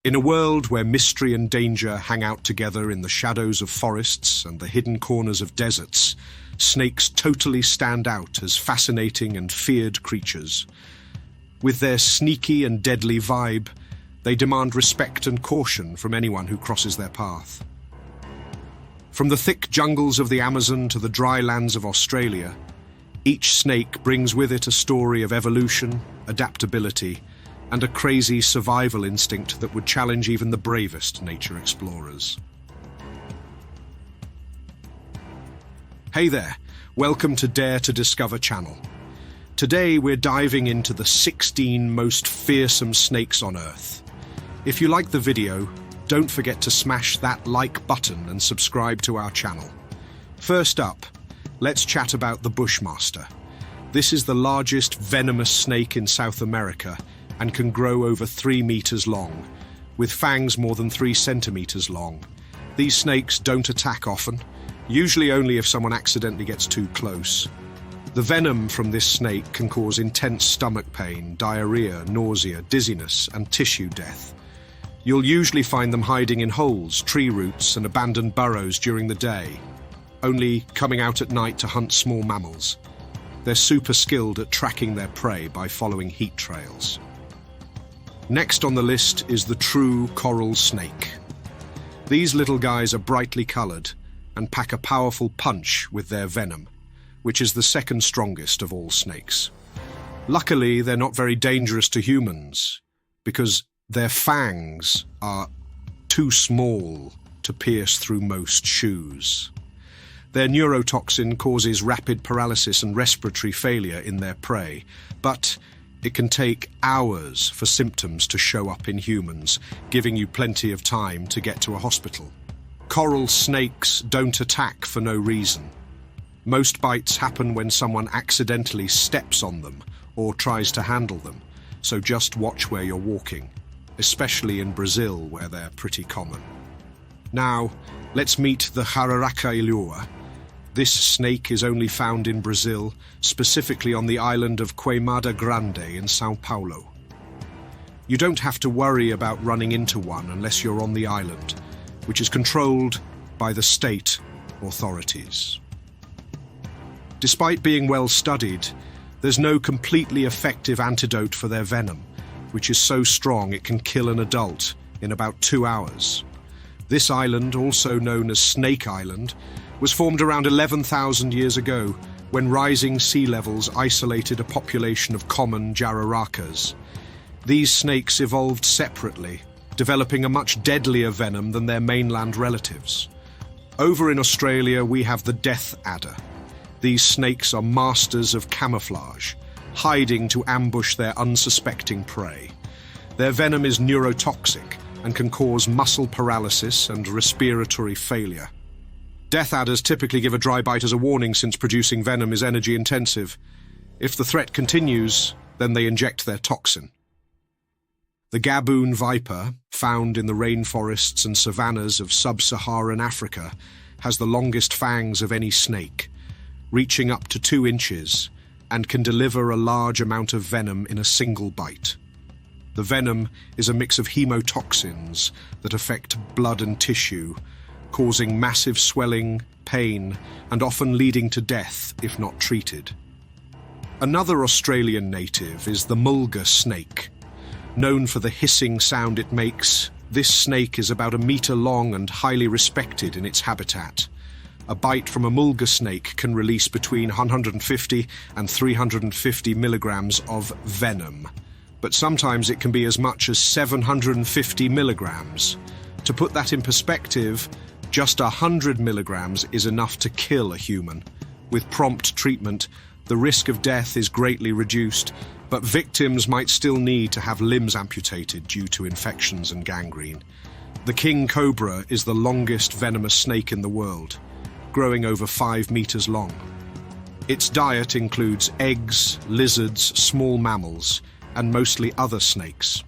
In a world where mystery and danger hang out together in the shadows of forests and the hidden corners of deserts, snakes totally stand out as fascinating and feared creatures. With their sneaky and deadly vibe, they demand respect and caution from anyone who crosses their path. From the thick jungles of the Amazon to the dry lands of Australia, each snake brings with it a story of evolution, adaptability, and a crazy survival instinct that would challenge even the bravest nature explorers. Hey there, welcome to Dare to Discover channel. Today we're diving into the 16 most fearsome snakes on Earth. If you like the video, don't forget to smash that like button and subscribe to our channel. First up, let's chat about the Bushmaster. This is the largest venomous snake in South America and can grow over 3 meters long, with fangs more than 3 centimeters long. These snakes don't attack often, usually only if someone accidentally gets too close. The venom from this snake can cause intense stomach pain, diarrhea, nausea, dizziness, and tissue death. You'll usually find them hiding in holes, tree roots, and abandoned burrows during the day, only coming out at night to hunt small mammals. They're super skilled at tracking their prey by following heat trails. Next on the list is the true coral snake. These little guys are brightly colored and pack a powerful punch with their venom, which is the second strongest of all snakes. Luckily, they're not very dangerous to humans because their fangs are too small to pierce through most shoes. Their neurotoxin causes rapid paralysis and respiratory failure in their prey, but it can take hours for symptoms to show up in humans, giving you plenty of time to get to a hospital. Coral snakes don't attack for no reason. Most bites happen when someone accidentally steps on them or tries to handle them, so just watch where you're walking, especially in Brazil where they're pretty common. Now, let's meet the Jararaca. This snake is only found in Brazil, specifically on the island of Queimada Grande in São Paulo. You don't have to worry about running into one unless you're on the island, which is controlled by the state authorities. Despite being well studied, there's no completely effective antidote for their venom, which is so strong it can kill an adult in about 2 hours. This island, also known as Snake Island, was formed around 11,000 years ago when rising sea levels isolated a population of common jararacas. These snakes evolved separately, developing a much deadlier venom than their mainland relatives. Over in Australia, we have the death adder. These snakes are masters of camouflage, hiding to ambush their unsuspecting prey. Their venom is neurotoxic and can cause muscle paralysis and respiratory failure. Death adders typically give a dry bite as a warning since producing venom is energy intensive. If the threat continues, then they inject their toxin. The Gaboon viper, found in the rainforests and savannas of sub-Saharan Africa, has the longest fangs of any snake, reaching up to 2 inches, and can deliver a large amount of venom in a single bite. The venom is a mix of hemotoxins that affect blood and tissue, causing massive swelling, pain, and often leading to death if not treated. Another Australian native is the Mulga snake. Known for the hissing sound it makes, this snake is about 1 meter long and highly respected in its habitat. A bite from a Mulga snake can release between 150 and 350 milligrams of venom, but sometimes it can be as much as 750 milligrams. To put that in perspective, just 100 milligrams is enough to kill a human. With prompt treatment, the risk of death is greatly reduced, but victims might still need to have limbs amputated due to infections and gangrene. The king cobra is the longest venomous snake in the world, growing over 5 meters long. Its diet includes eggs, lizards, small mammals, and mostly other snakes.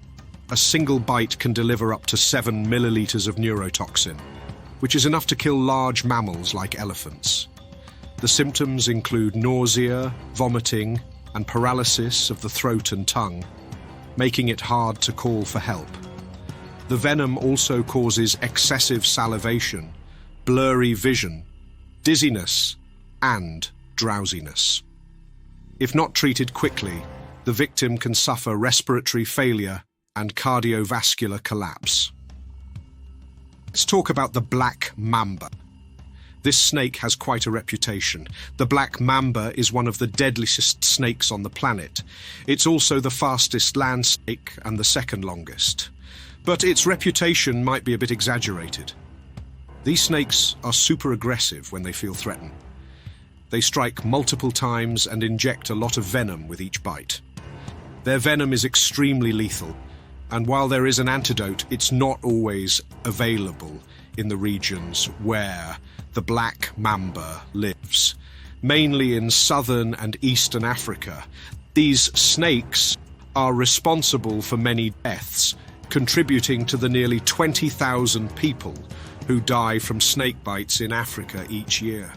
A single bite can deliver up to 7 milliliters of neurotoxin, which is enough to kill large mammals like elephants. The symptoms include nausea, vomiting, and paralysis of the throat and tongue, making it hard to call for help. The venom also causes excessive salivation, blurry vision, dizziness, and drowsiness. If not treated quickly, the victim can suffer respiratory failure and cardiovascular collapse. Let's talk about the black mamba. This snake has quite a reputation. The black mamba is one of the deadliest snakes on the planet. It's also the fastest land snake and the second longest. But its reputation might be a bit exaggerated. These snakes are super aggressive when they feel threatened. They strike multiple times and inject a lot of venom with each bite. Their venom is extremely lethal, and while there is an antidote, it's not always available in the regions where the black mamba lives, mainly in southern and eastern Africa. These snakes are responsible for many deaths, contributing to the nearly 20,000 people who die from snake bites in Africa each year.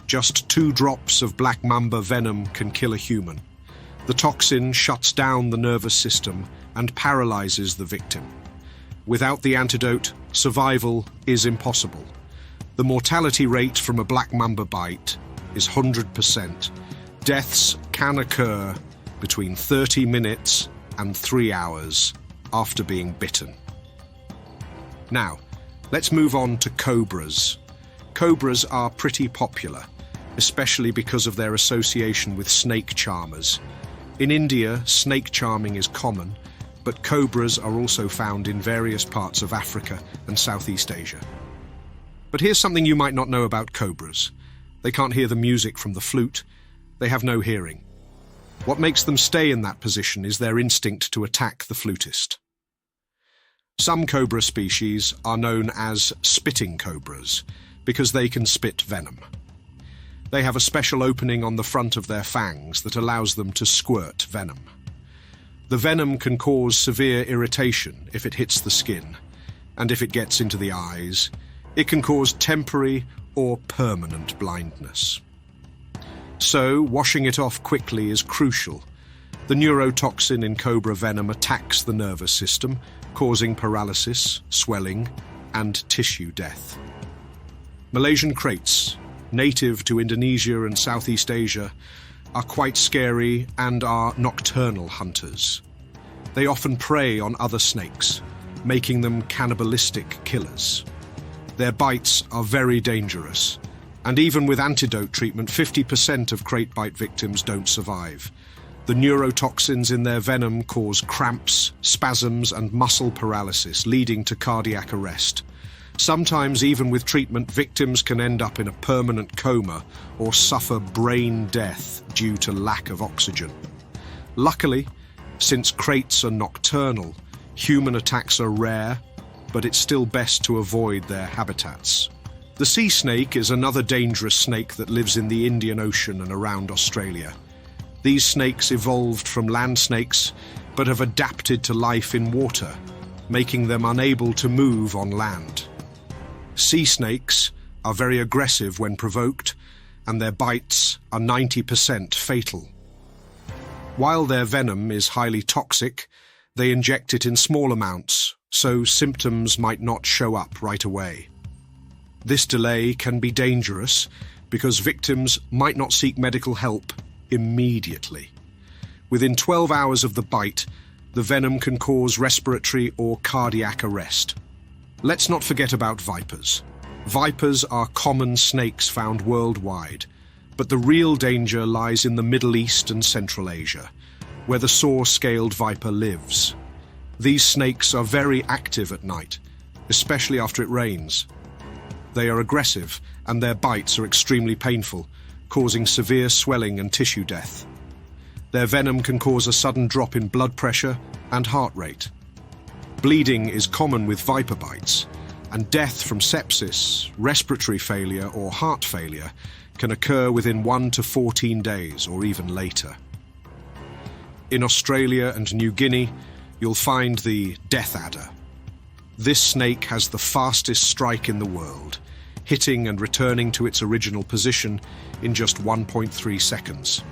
Just 2 drops of black mamba venom can kill a human. The toxin shuts down the nervous system and paralyzes the victim. Without the antidote, survival is impossible. The mortality rate from a black mamba bite is 100%. Deaths can occur between 30 minutes and 3 hours after being bitten. Now, let's move on to cobras. Cobras are pretty popular, especially because of their association with snake charmers. In India, snake charming is common, but cobras are also found in various parts of Africa and Southeast Asia. But here's something you might not know about cobras. They can't hear the music from the flute. They have no hearing. What makes them stay in that position is their instinct to attack the flutist. Some cobra species are known as spitting cobras because they can spit venom. They have a special opening on the front of their fangs that allows them to squirt venom. The venom can cause severe irritation if it hits the skin, and if it gets into the eyes, it can cause temporary or permanent blindness. So, washing it off quickly is crucial. The neurotoxin in cobra venom attacks the nervous system, causing paralysis, swelling, and tissue death. Malaysian kraits, native to Indonesia and Southeast Asia, are quite scary and are nocturnal hunters. They often prey on other snakes, making them cannibalistic killers. Their bites are very dangerous, and even with antidote treatment, 50% of crate bite victims don't survive. The neurotoxins in their venom cause cramps, spasms, and muscle paralysis, leading to cardiac arrest. Sometimes, even with treatment, victims can end up in a permanent coma or suffer brain death due to lack of oxygen. Luckily, since kraits are nocturnal, human attacks are rare, but it's still best to avoid their habitats. The sea snake is another dangerous snake that lives in the Indian Ocean and around Australia. These snakes evolved from land snakes, but have adapted to life in water, making them unable to move on land. Sea snakes are very aggressive when provoked, and their bites are 90% fatal. While their venom is highly toxic, they inject it in small amounts, so symptoms might not show up right away. This delay can be dangerous because victims might not seek medical help immediately. Within 12 hours of the bite, the venom can cause respiratory or cardiac arrest. Let's not forget about vipers. Vipers are common snakes found worldwide, but the real danger lies in the Middle East and Central Asia, where the saw-scaled viper lives. These snakes are very active at night, especially after it rains. They are aggressive, and their bites are extremely painful, causing severe swelling and tissue death. Their venom can cause a sudden drop in blood pressure and heart rate. Bleeding is common with viper bites, and death from sepsis, respiratory failure, or heart failure can occur within 1 to 14 days or even later. In Australia and New Guinea, you'll find the death adder. This snake has the fastest strike in the world, hitting and returning to its original position in just 1.3 seconds.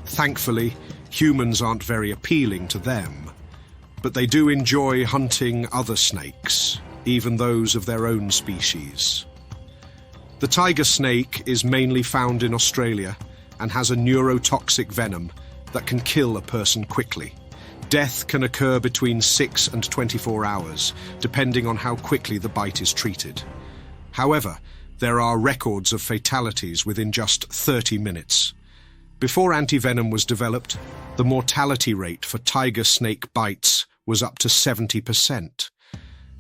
Thankfully, humans aren't very appealing to them, but they do enjoy hunting other snakes, even those of their own species. The tiger snake is mainly found in Australia and has a neurotoxic venom that can kill a person quickly. Death can occur between 6 and 24 hours, depending on how quickly the bite is treated. However, there are records of fatalities within just 30 minutes. Before antivenom was developed, the mortality rate for tiger snake bites was up to 70%.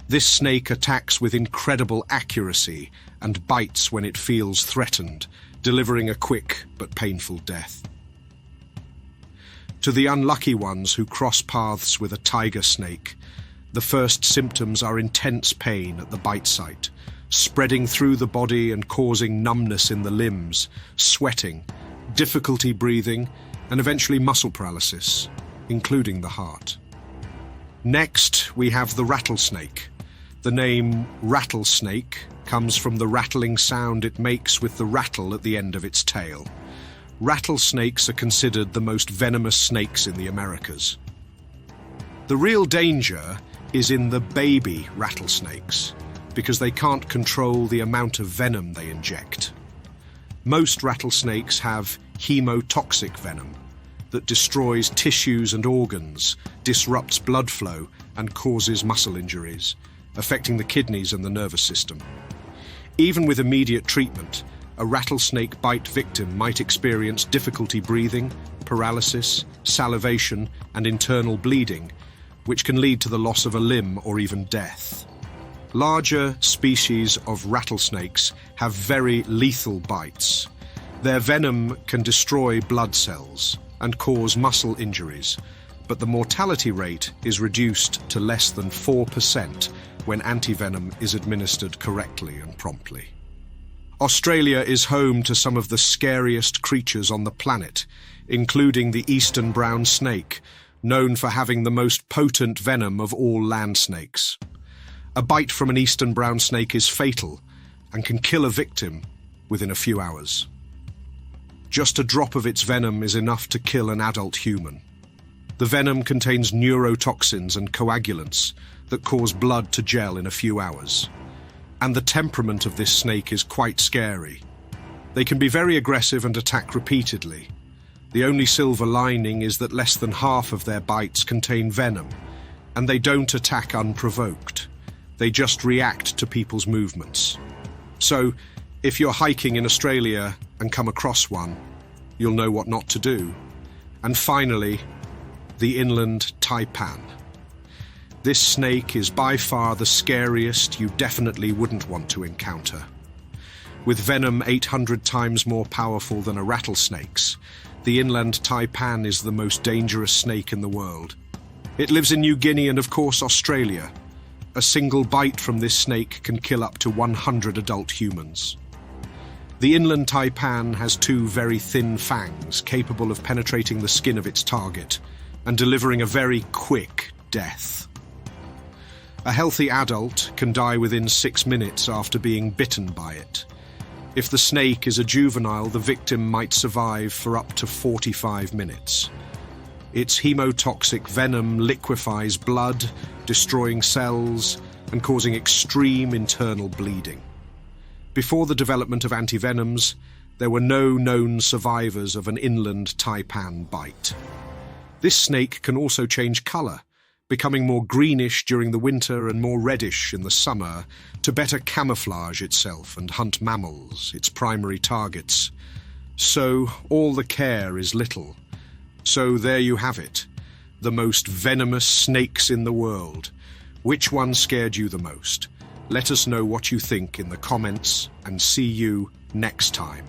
This snake attacks with incredible accuracy and bites when it feels threatened, delivering a quick but painful death. To the unlucky ones who cross paths with a tiger snake, the first symptoms are intense pain at the bite site, spreading through the body and causing numbness in the limbs, sweating, difficulty breathing, and eventually muscle paralysis, including the heart. Next, we have the rattlesnake. The name rattlesnake comes from the rattling sound it makes with the rattle at the end of its tail. Rattlesnakes are considered the most venomous snakes in the Americas. The real danger is in the baby rattlesnakes, because they can't control the amount of venom they inject. Most rattlesnakes have hemotoxic venom that destroys tissues and organs, disrupts blood flow, and causes muscle injuries, affecting the kidneys and the nervous system. Even with immediate treatment, a rattlesnake bite victim might experience difficulty breathing, paralysis, salivation, and internal bleeding, which can lead to the loss of a limb or even death. Larger species of rattlesnakes have very lethal bites. Their venom can destroy blood cells and cause muscle injuries, but the mortality rate is reduced to less than 4% when antivenom is administered correctly and promptly. Australia is home to some of the scariest creatures on the planet, including the eastern brown snake, known for having the most potent venom of all land snakes. A bite from an eastern brown snake is fatal and can kill a victim within a few hours. Just a drop of its venom is enough to kill an adult human. The venom contains neurotoxins and coagulants that cause blood to gel in a few hours. And the temperament of this snake is quite scary. They can be very aggressive and attack repeatedly. The only silver lining is that less than half of their bites contain venom, and they don't attack unprovoked. They just react to people's movements. So, if you're hiking in Australia and come across one, you'll know what not to do. And finally, the inland Taipan. This snake is by far the scariest you definitely wouldn't want to encounter. With venom 800 times more powerful than a rattlesnake's, the inland Taipan is the most dangerous snake in the world. It lives in New Guinea and, of course, Australia. A single bite from this snake can kill up to 100 adult humans. The inland Taipan has two very thin fangs capable of penetrating the skin of its target and delivering a very quick death. A healthy adult can die within 6 minutes after being bitten by it. If the snake is a juvenile, the victim might survive for up to 45 minutes. Its hemotoxic venom liquefies blood, destroying cells and causing extreme internal bleeding. Before the development of antivenoms, there were no known survivors of an inland Taipan bite. This snake can also change color, becoming more greenish during the winter and more reddish in the summer to better camouflage itself and hunt mammals, its primary targets. So all the care is little. So there you have it, the most venomous snakes in the world. Which one scared you the most? Let us know what you think in the comments, and see you next time.